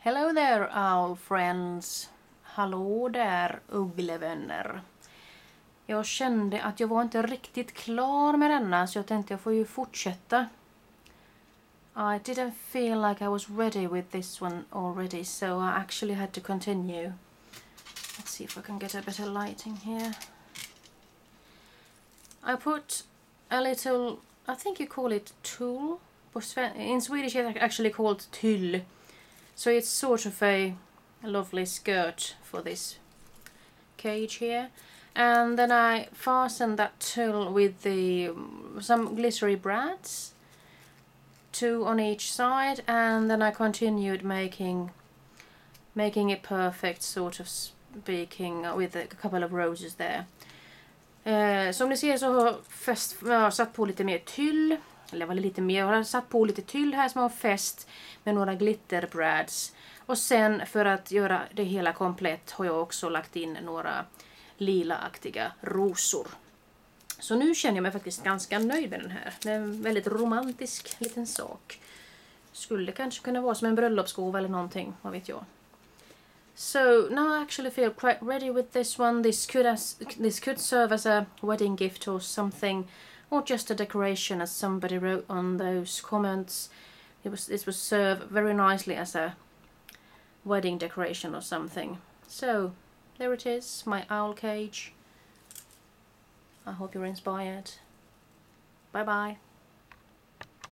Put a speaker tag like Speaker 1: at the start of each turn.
Speaker 1: Hello there owl friends. Hallå där ugglevänner. Jag kände att jag var inte riktigt klar med denna så jag tänkte jag får ju fortsätta. I didn't feel like I was ready with this one already, so I actually had to continue. Let's see if I can get a better lighting here. I put a little, I think you call it tulle. In Swedish it's actually called tyll. So it's sort of a lovely skirt for this cage here. And then I fastened that tulle with some glittery brads, 2 on each side, and then I continued making it perfect, sort of speaking, with a couple of roses there. Som ni ser så har jag satt på lite mer tyll. Eller var det lite mer? Jag har satt på lite tyll här som har fäst med några glitterbrads. Och sen för att göra det hela komplett har jag också lagt in några lilaaktiga rosor. Så nu känner jag mig faktiskt ganska nöjd med den här. Det är en väldigt romantisk liten sak. Skulle kanske kunna vara som en bröllopsgåva eller någonting, vad vet jag. So now I actually feel quite ready with this one. This could serve as a wedding gift or something, or just a decoration, as somebody wrote on those comments. It was serve very nicely as a wedding decoration or something. So there it is, my owl cage. I hope you're inspired. Bye bye.